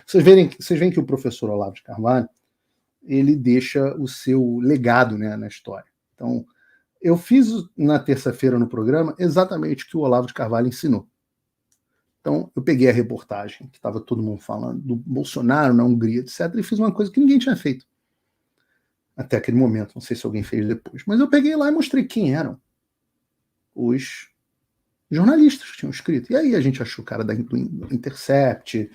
Vocês veem que o professor Olavo de Carvalho, ele deixa o seu legado, né, na história. Então, eu fiz na terça-feira no programa exatamente o que o Olavo de Carvalho ensinou. Então, eu peguei a reportagem, que estava todo mundo falando do Bolsonaro na Hungria, etc., e fiz uma coisa que ninguém tinha feito até aquele momento, não sei se alguém fez depois, mas eu peguei lá e mostrei quem eram os jornalistas que tinham escrito. E aí a gente achou o cara do Intercept,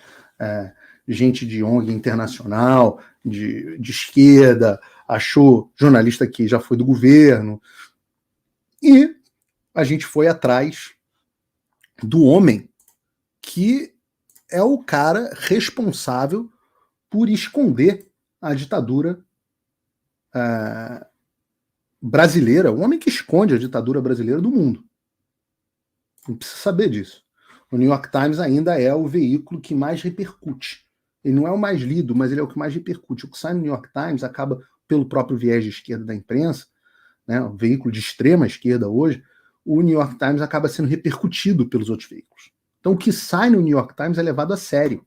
gente de ONG internacional, de esquerda, achou jornalista que já foi do governo, e a gente foi atrás do homem que é o cara responsável por esconder a ditadura brasileira, o homem que esconde a ditadura brasileira do mundo. Não precisa saber disso. O New York Times ainda é o veículo que mais repercute. Ele não é o mais lido, mas ele é o que mais repercute. O que sai no New York Times acaba, pelo próprio viés de esquerda da imprensa, né, o veículo de extrema esquerda hoje, o New York Times acaba sendo repercutido pelos outros veículos. Então o que sai no New York Times é levado a sério.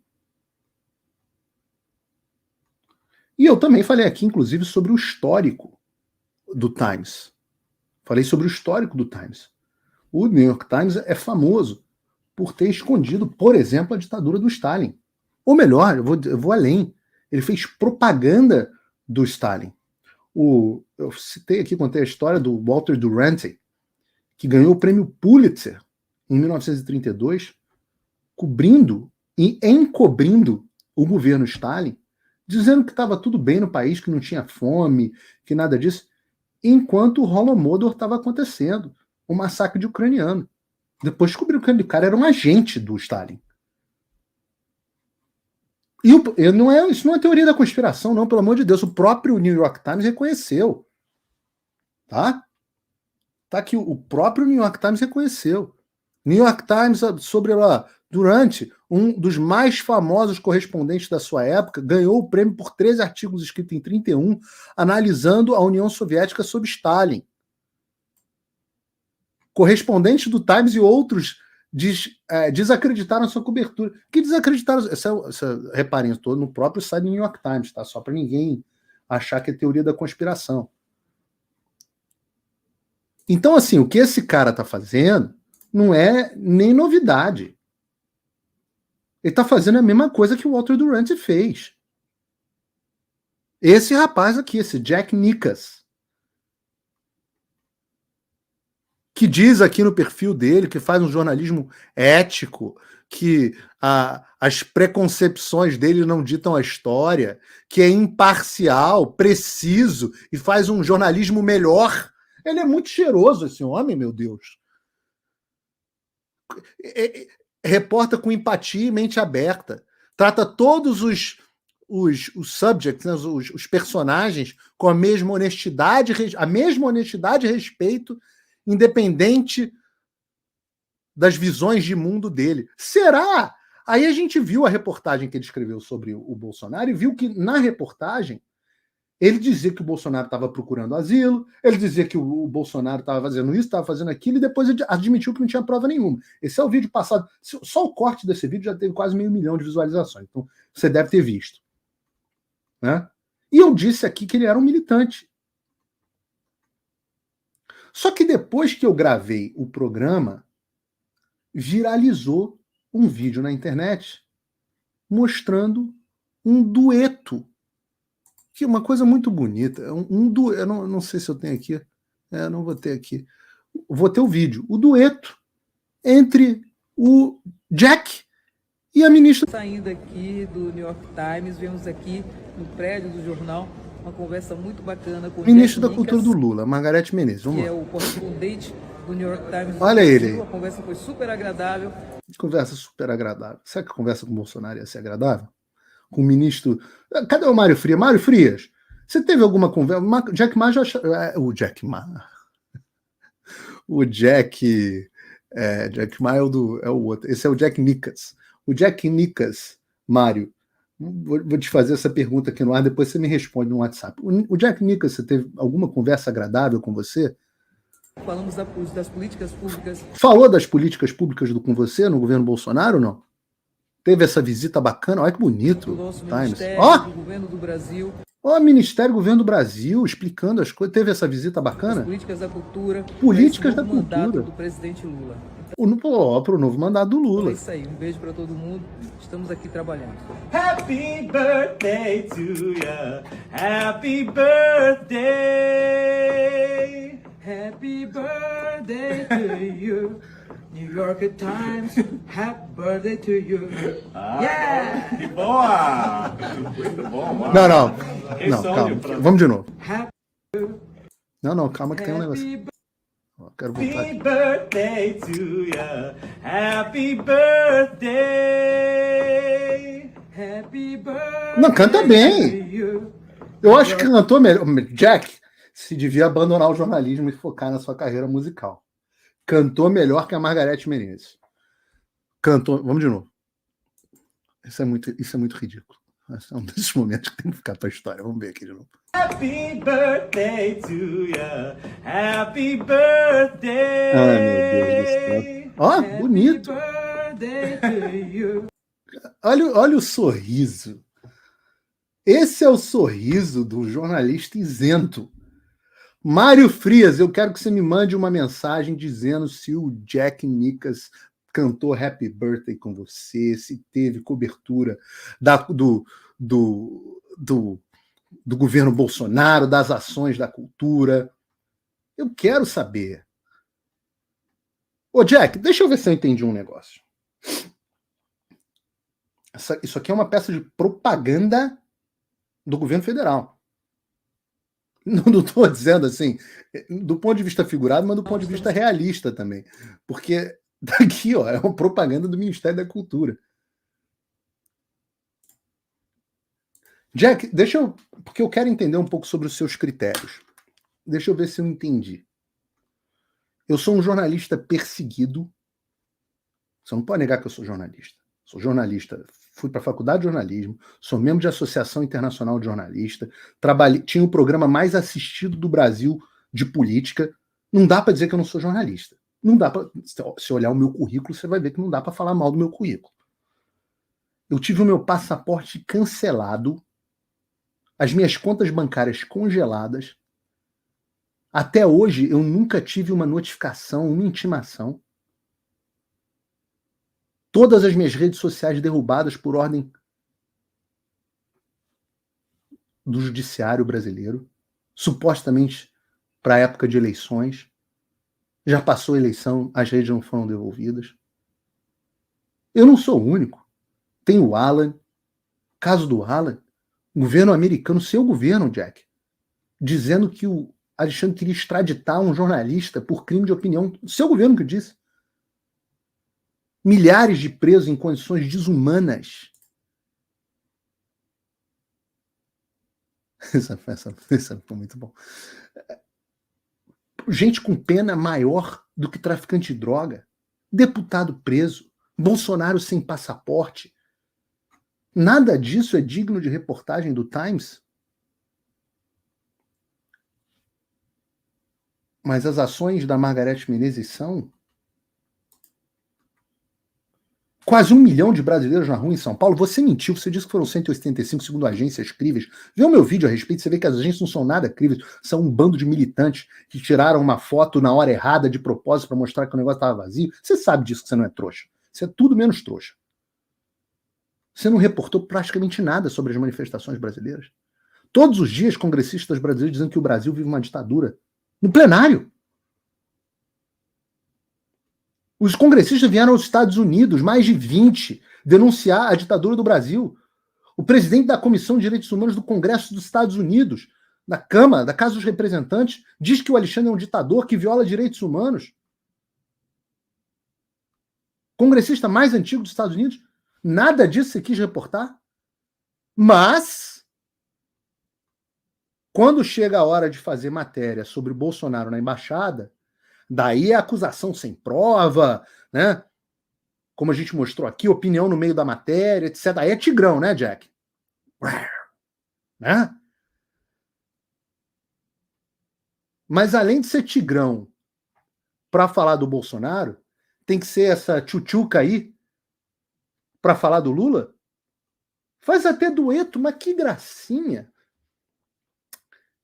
E eu também falei aqui, inclusive, sobre o histórico do Times. Falei sobre o histórico do Times. O New York Times é famoso por ter escondido, por exemplo, a ditadura do Stalin. Ou melhor, eu vou além. Ele fez propaganda do Stalin. Eu citei aqui, contei a história do Walter Duranty, que ganhou o prêmio Pulitzer em 1932, cobrindo e encobrindo o governo Stalin, dizendo que estava tudo bem no país, que não tinha fome, que nada disso, enquanto o Holodomor estava acontecendo, o massacre de ucraniano. Depois descobriu que o cara era um agente do Stalin. E isso não é teoria da conspiração, não, pelo amor de Deus. O próprio New York Times reconheceu. Tá? Tá aqui, o próprio New York Times reconheceu. New York Times, sobre Durante, um dos mais famosos correspondentes da sua época, ganhou o prêmio por 13 artigos escritos em 1931, analisando a União Soviética sob Stalin. Correspondentes do Times e outros desacreditaram sua cobertura. Que desacreditaram? Reparem, eu estou no próprio site do New York Times, tá? Só para ninguém achar que é teoria da conspiração. Então, assim, o que esse cara está fazendo não é nem novidade. Ele está fazendo a mesma coisa que o Walter Duranty fez. Esse rapaz aqui, esse Jack Nickas, que diz aqui no perfil dele que faz um jornalismo ético, que as preconcepções dele não ditam a história, que é imparcial, preciso e faz um jornalismo melhor. Ele é muito cheiroso, esse homem, meu Deus. Reporta com empatia e mente aberta. Trata todos os subjects, né, os personagens, com a mesma honestidade e respeito, independente das visões de mundo dele. Será? Aí a gente viu a reportagem que ele escreveu sobre o Bolsonaro e viu que, na reportagem, ele dizia que o Bolsonaro estava procurando asilo, ele dizia que o Bolsonaro estava fazendo isso, estava fazendo aquilo, e depois ele admitiu que não tinha prova nenhuma. Esse é o vídeo passado. Só o corte desse vídeo já teve quase 500 mil de visualizações. Então, você deve ter visto. Né? E eu disse aqui que ele era um militante. Só que depois que eu gravei o programa, viralizou um vídeo na internet mostrando um dueto, que é uma coisa muito bonita. Eu não sei se eu tenho aqui. Não vou ter aqui. Vou ter o vídeo. O dueto entre o Jack e a ministra. Saindo aqui do New York Times, vemos aqui no prédio do jornal uma conversa muito bacana com o ministro da Jack Cultura Nickas, do Lula, Margareth Menezes. Vamos que lá. é o correspondente do New York Times. Olha ele aí. A conversa foi super agradável. Conversa super agradável. Será que a conversa com o Bolsonaro ia ser agradável? Com o ministro... Cadê o Mário Frias? Mário Frias, você teve alguma conversa? Jack Ma já... O Jack Ma... O Jack... Jack Ma é o outro. Esse é o Jack Nickas. O Jack Nickas, Mário, vou te fazer essa pergunta aqui no ar, depois você me responde no WhatsApp. O Jack Nickas, você teve alguma conversa agradável com você? Falamos das políticas públicas. Falou das políticas públicas com você no governo Bolsonaro ou não? teve essa visita bacana. Olha que bonito. Do nosso Times. Ministério, Ó, do Governo do Brasil, ó, Ministério do Governo do Brasil explicando as coisas. Teve essa visita as bacana? políticas da cultura, Políticas para da esse novo mandato cultura. do presidente Lula. Para o novo mandato do Então Lula. é isso aí, um beijo para todo mundo. Estamos aqui trabalhando. Happy birthday to ya. Happy birthday. Happy birthday to you. New York Times, happy birthday to you. Yeah! Que boa! Muito bom, mano. Não, não. Eles Não, são calma. de França. Vamos de novo. Happy, Não, calma que tem um negócio. happy Ó, quero voltar Happy aqui. birthday to ya. Happy birthday. Happy birthday. Não, canta bem. to you. Eu acho que cantou melhor. Jack se devia abandonar o jornalismo e focar na sua carreira musical. Cantou melhor que a Margareth Menezes. Cantou. Vamos de novo. Isso é muito ridículo. Esse é um desses momentos que tem que ficar para a história. Vamos ver aqui de novo. Happy birthday to ya. Happy birthday. Ai, meu Deus do céu. Ó, bonito. Happy birthday to you. Olha o sorriso. Esse é o sorriso do jornalista isento. Mário Frias, eu quero que você me mande uma mensagem dizendo se o Jack Nickas cantou Happy Birthday com você, se teve cobertura do governo Bolsonaro, das ações da cultura. Eu quero saber. Ô, Jack, deixa eu ver se eu entendi um negócio. Isso aqui é uma peça de propaganda do governo federal. Não estou dizendo assim, do ponto de vista figurado, mas do ponto de vista realista também. Porque daqui, ó, é uma propaganda do Ministério da Cultura. Jack, porque eu quero entender um pouco sobre os seus critérios. Deixa eu ver se eu entendi. Eu sou um jornalista perseguido. Você não pode negar que eu sou jornalista. Sou jornalista, fui para a faculdade de jornalismo, sou membro de Associação Internacional de Jornalista, tinha o programa mais assistido do Brasil de política. Não dá para dizer que eu não sou jornalista. Não dá para. Se olhar o meu currículo, você vai ver que não dá para falar mal do meu currículo. Eu tive o meu passaporte cancelado, as minhas contas bancárias congeladas. Até hoje, eu nunca tive uma notificação, uma intimação. Todas as minhas redes sociais derrubadas por ordem do judiciário brasileiro, supostamente para a época de eleições. Já passou a eleição, as redes não foram devolvidas. Eu não sou o único. Tem o Alan, caso do Alan, governo americano, seu governo, Jack, dizendo que o Alexandre queria extraditar um jornalista por crime de opinião. Seu governo que disse. Milhares de presos em condições desumanas. Isso foi muito bom. Gente com pena maior do que traficante de droga. Deputado preso. Bolsonaro sem passaporte. Nada disso é digno de reportagem do Times. Mas as ações da Margareth Menezes são... Quase 1 milhão de brasileiros na rua em São Paulo. Você mentiu, você disse que foram 185, segundo agências críveis. Vê o meu vídeo a respeito, você vê que as agências não são nada críveis, são um bando de militantes que tiraram uma foto na hora errada, de propósito, para mostrar que o negócio estava vazio. Você sabe disso, que você não é trouxa. Você é tudo menos trouxa. Você não reportou praticamente nada sobre as manifestações brasileiras. Todos os dias, congressistas brasileiros dizendo que o Brasil vive uma ditadura. No plenário. Os congressistas vieram aos Estados Unidos, mais de 20, denunciar a ditadura do Brasil. O presidente da Comissão de Direitos Humanos do Congresso dos Estados Unidos, da Câmara, da Casa dos Representantes, diz que o Alexandre é um ditador que viola direitos humanos. Congressista mais antigo dos Estados Unidos, nada disso você quis reportar. Mas, quando chega a hora de fazer matéria sobre o Bolsonaro na embaixada, daí é acusação sem prova, né? Como a gente mostrou aqui, opinião no meio da matéria, etc. Aí é tigrão, né, Jack? Né? Mas além de ser tigrão para falar do Bolsonaro, tem que ser essa tchutchuca aí para falar do Lula? Faz até dueto, mas que gracinha.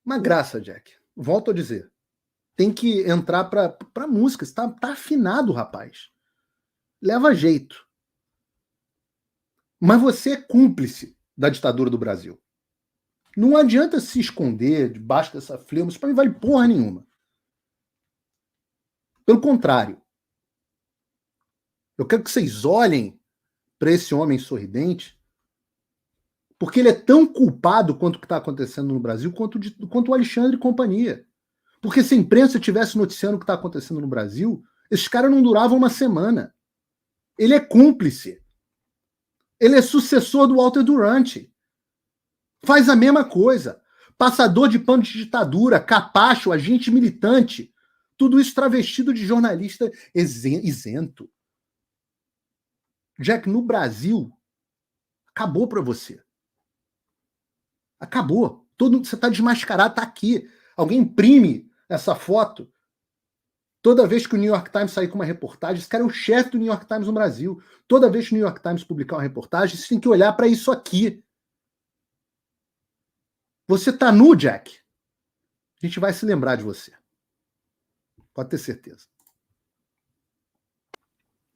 Uma graça, Jack. Volto a dizer. Tem que entrar para música. Tá afinado, rapaz. Leva jeito. Mas você é cúmplice da ditadura do Brasil. Não adianta se esconder debaixo dessa fleuma. Isso para mim vale porra nenhuma. Pelo contrário. Eu quero que vocês olhem para esse homem sorridente, porque ele é tão culpado quanto o que está acontecendo no Brasil, quanto o Alexandre e companhia. Porque se a imprensa estivesse noticiando o que está acontecendo no Brasil, esses caras não duravam uma semana. Ele é cúmplice. Ele é sucessor do Walter Duranty. Faz a mesma coisa. Passador de pano de ditadura, capacho, agente militante. Tudo isso travestido de jornalista isento. Jack, no Brasil, acabou para você. Acabou. Você está desmascarado, está aqui. Alguém imprime essa foto. Toda vez que o New York Times sair com uma reportagem, esse cara é o chefe do New York Times no Brasil. Toda vez que o New York Times publicar uma reportagem, você tem que olhar para isso aqui. Você está nu, Jack. A gente vai se lembrar de você. Pode ter certeza.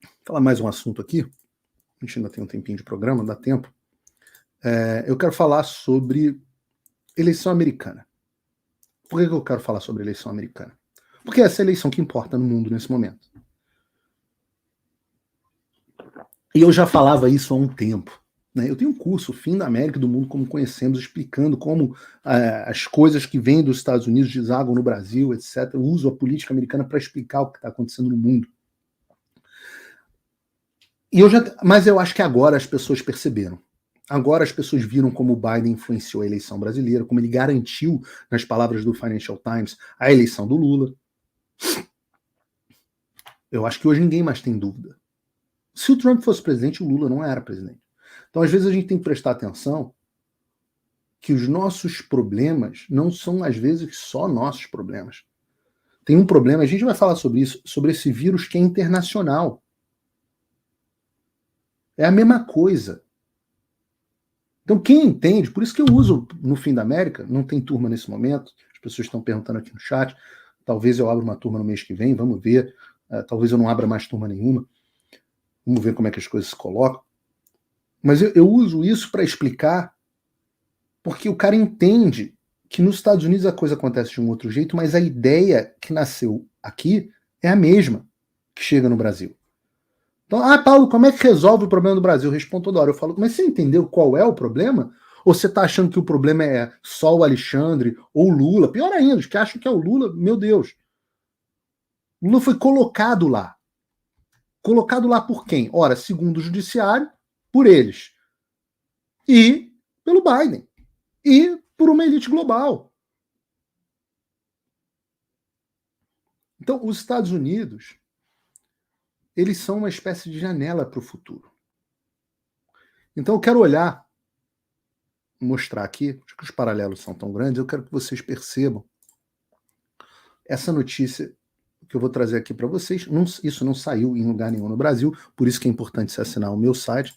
Vou falar mais um assunto aqui. A gente ainda tem um tempinho de programa, dá tempo. Eu quero falar sobre eleição americana. Por que eu quero falar sobre eleição americana? Porque essa é a eleição que importa no mundo nesse momento. E eu já falava isso há um tempo. Né? Eu tenho um curso, Fim da América e do Mundo como Conhecemos, explicando como as coisas que vêm dos Estados Unidos desagam no Brasil, etc. Eu uso a política americana para explicar o que está acontecendo no mundo. Mas eu acho que agora as pessoas perceberam. Agora as pessoas viram como o Biden influenciou a eleição brasileira, como ele garantiu, nas palavras do Financial Times, a eleição do Lula. Eu acho que hoje ninguém mais tem dúvida. Se o Trump fosse presidente, o Lula não era presidente. Então, às vezes, a gente tem que prestar atenção que os nossos problemas não são, às vezes, só nossos problemas. Tem um problema, a gente vai falar sobre isso, sobre esse vírus que é internacional. É a mesma coisa. Então, quem entende, por isso que eu uso no Fim da América, não tem turma nesse momento, as pessoas estão perguntando aqui no chat, talvez eu abra uma turma no mês que vem, vamos ver, talvez eu não abra mais turma nenhuma, vamos ver como é que as coisas se colocam. Mas eu uso isso para explicar, porque o cara entende que nos Estados Unidos a coisa acontece de um outro jeito, mas a ideia que nasceu aqui é a mesma que chega no Brasil. Então, Paulo, como é que resolve o problema do Brasil? Eu respondo toda hora. Eu falo, mas você entendeu qual é o problema? Ou você está achando que o problema é só o Alexandre ou o Lula? Pior ainda, os que acham que é o Lula, meu Deus. O Lula foi colocado lá. Colocado lá por quem? Ora, segundo o judiciário, por eles. E pelo Biden. E por uma elite global. Então, os Estados Unidos, eles são uma espécie de janela para o futuro. Então eu quero mostrar aqui, acho que os paralelos são tão grandes, eu quero que vocês percebam essa notícia que eu vou trazer aqui para vocês. Isso não saiu em lugar nenhum no Brasil, por isso que é importante você assinar o meu site,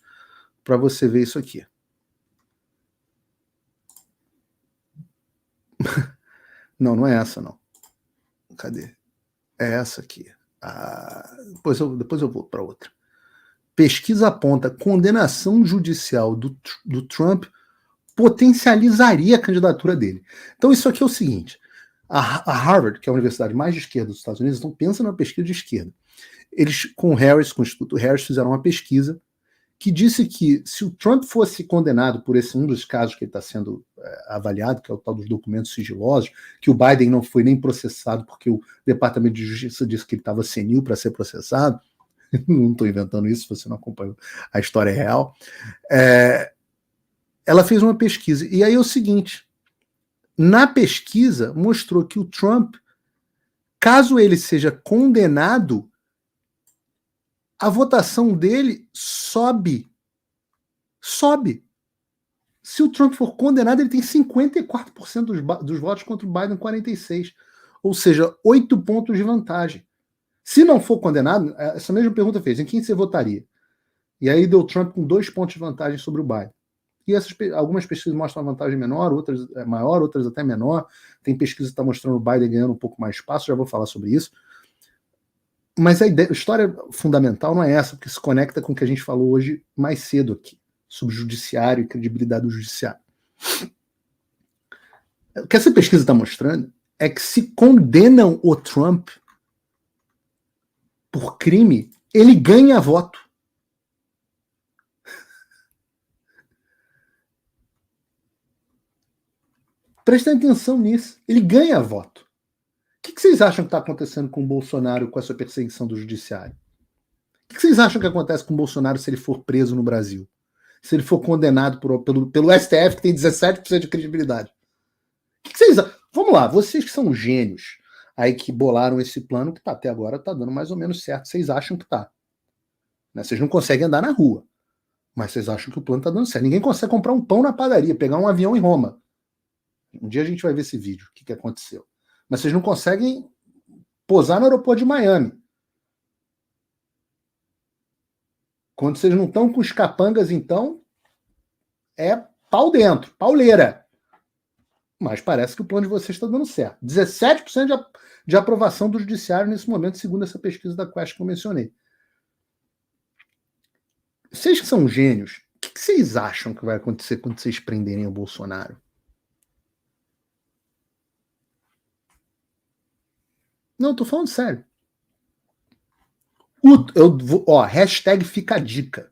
para você ver isso aqui. Não é essa não. Cadê? É essa aqui. Depois eu vou para outra. Pesquisa aponta condenação judicial do Trump potencializaria a candidatura dele. Então isso aqui é o seguinte, a Harvard, que é a universidade mais de esquerda dos Estados Unidos, então pensa numa pesquisa de esquerda. Eles, com o Instituto Harris, fizeram uma pesquisa que disse que se o Trump fosse condenado por um dos casos que ele está sendo avaliado, que é o tal dos documentos sigilosos, que o Biden não foi nem processado porque o Departamento de Justiça disse que ele estava senil para ser processado, não estou inventando isso, se você não acompanhou a história real, ela fez uma pesquisa, e aí é o seguinte, na pesquisa mostrou que o Trump, caso ele seja condenado, a votação dele sobe. Se o Trump for condenado, ele tem 54% dos votos contra o Biden, 46%. Ou seja, 8 pontos de vantagem. Se não for condenado, essa mesma pergunta fez, em quem você votaria? E aí deu Trump com 2 pontos de vantagem sobre o Biden. E algumas pesquisas mostram uma vantagem menor, outras maior, outras até menor. Tem pesquisa que está mostrando o Biden ganhando um pouco mais espaço, já vou falar sobre isso. Mas a história fundamental não é essa, porque se conecta com o que a gente falou hoje mais cedo aqui, sobre judiciário e credibilidade do judiciário. O que essa pesquisa está mostrando é que se condenam o Trump por crime, ele ganha voto. Prestem atenção nisso. Ele ganha voto. O que vocês acham que está acontecendo com o Bolsonaro com essa perseguição do judiciário? O que vocês acham que acontece com o Bolsonaro se ele for preso no Brasil? Se ele for condenado pelo STF, que tem 17% de credibilidade? O que vocês acham? Vamos lá, vocês que são gênios aí que bolaram esse plano que até agora está dando mais ou menos certo, vocês acham que está. Né? Vocês não conseguem andar na rua, mas vocês acham que o plano está dando certo. Ninguém consegue comprar um pão na padaria, pegar um avião em Roma. Um dia a gente vai ver esse vídeo, o que aconteceu. Mas vocês não conseguem pousar no aeroporto de Miami. Quando vocês não estão com os capangas, então, é pau dentro, pauleira. Mas parece que o plano de vocês está dando certo. 17% de aprovação do judiciário nesse momento, segundo essa pesquisa da Quest que eu mencionei. Vocês que são gênios, o que vocês acham que vai acontecer quando vocês prenderem o Bolsonaro? Não, tô falando sério. Hashtag fica a dica.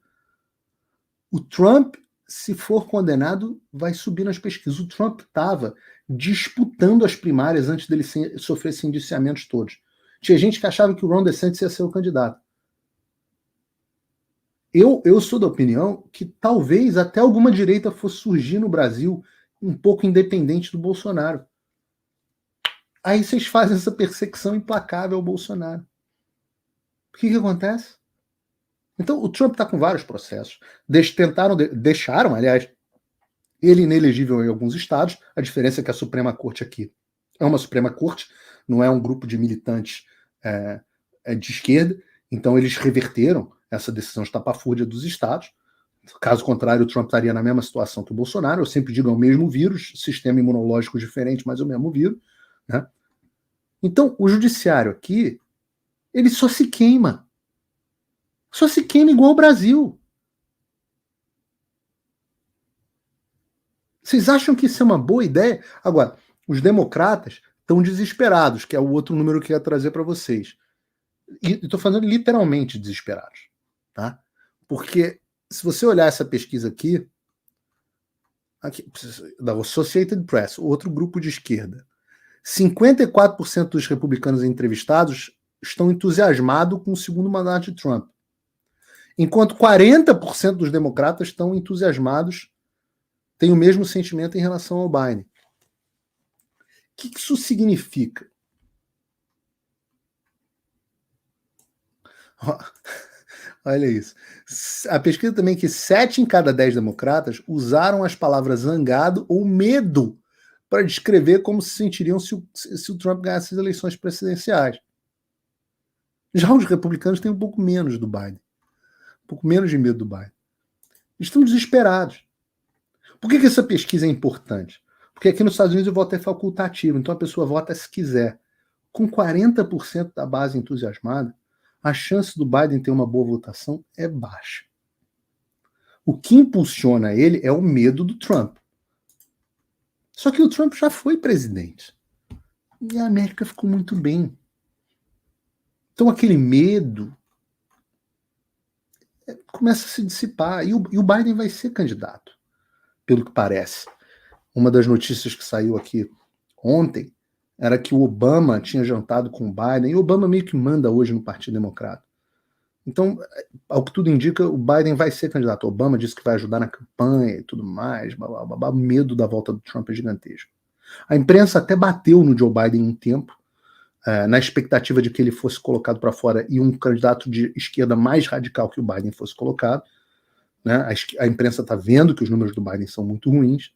O Trump, se for condenado, vai subir nas pesquisas. O Trump estava disputando as primárias antes dele sofrer esses indiciamentos todos. Tinha gente que achava que o Ron DeSantis ia ser o candidato. Eu sou da opinião que talvez até alguma direita fosse surgir no Brasil um pouco independente do Bolsonaro. Aí vocês fazem essa perseguição implacável ao Bolsonaro. O que acontece? Então, o Trump está com vários processos. Deixaram, aliás, ele inelegível em alguns estados. A diferença é que a Suprema Corte aqui é uma Suprema Corte, não é um grupo de militantes de esquerda. Então, eles reverteram essa decisão estapafúrdia dos estados. Caso contrário, o Trump estaria na mesma situação que o Bolsonaro. Eu sempre digo, é o mesmo vírus, sistema imunológico diferente, mas é o mesmo vírus. Né? Então, o judiciário aqui, ele só se queima. Só se queima igual o Brasil. Vocês acham que isso é uma boa ideia? Agora, os democratas estão desesperados, que é o outro número que eu ia trazer para vocês. E estou falando literalmente desesperados. Tá? Porque se você olhar essa pesquisa aqui, da Associated Press, outro grupo de esquerda, 54% dos republicanos entrevistados estão entusiasmados com o segundo mandato de Trump. Enquanto 40% dos democratas estão entusiasmados, têm o mesmo sentimento em relação ao Biden. O que isso significa? Olha isso. A pesquisa também é que 7 em cada 10 democratas usaram as palavras zangado ou medo para descrever como se sentiriam se o Trump ganhasse as eleições presidenciais. Já os republicanos têm um pouco menos do Biden. Um pouco menos de medo do Biden. Eles estão desesperados. Por que essa pesquisa é importante? Porque aqui nos Estados Unidos o voto é facultativo, então a pessoa vota se quiser. Com 40% da base entusiasmada, a chance do Biden ter uma boa votação é baixa. O que impulsiona ele é o medo do Trump. Só que o Trump já foi presidente. E a América ficou muito bem. Então aquele medo começa a se dissipar. E o Biden vai ser candidato, pelo que parece. Uma das notícias que saiu aqui ontem era que o Obama tinha jantado com o Biden, e o Obama meio que manda hoje no Partido Democrata. Então, ao que tudo indica, o Biden vai ser candidato. O Obama disse que vai ajudar na campanha e tudo mais, o medo da volta do Trump é gigantesco. A imprensa até bateu no Joe Biden um tempo, na expectativa de que ele fosse colocado para fora e um candidato de esquerda mais radical que o Biden fosse colocado. Né? A imprensa está vendo que os números do Biden são muito ruins,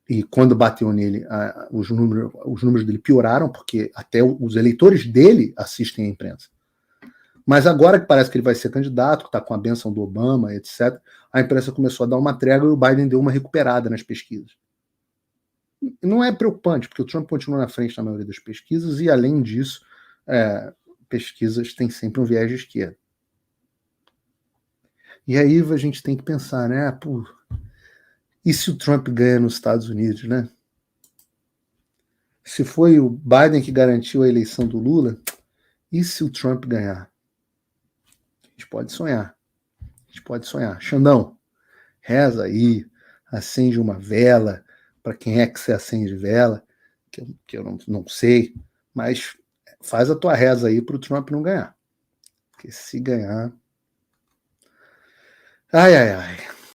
e quando bateu nele, os números dele pioraram, porque até os eleitores dele assistem à imprensa. Mas agora que parece que ele vai ser candidato, que está com a bênção do Obama, etc., a imprensa começou a dar uma trégua e o Biden deu uma recuperada nas pesquisas. Não é preocupante, porque o Trump continua na frente na maioria das pesquisas e, além disso, pesquisas têm sempre um viés de esquerda. E aí a gente tem que pensar, né? Pô, e se o Trump ganha nos Estados Unidos, né? Se foi o Biden que garantiu a eleição do Lula, e se o Trump ganhar? A gente pode sonhar. A gente pode sonhar. Xandão, reza aí, acende uma vela. Para quem é que você acende vela? Que eu não sei. Mas faz a tua reza aí para o Trump não ganhar. Porque se ganhar... Ai, ai, ai.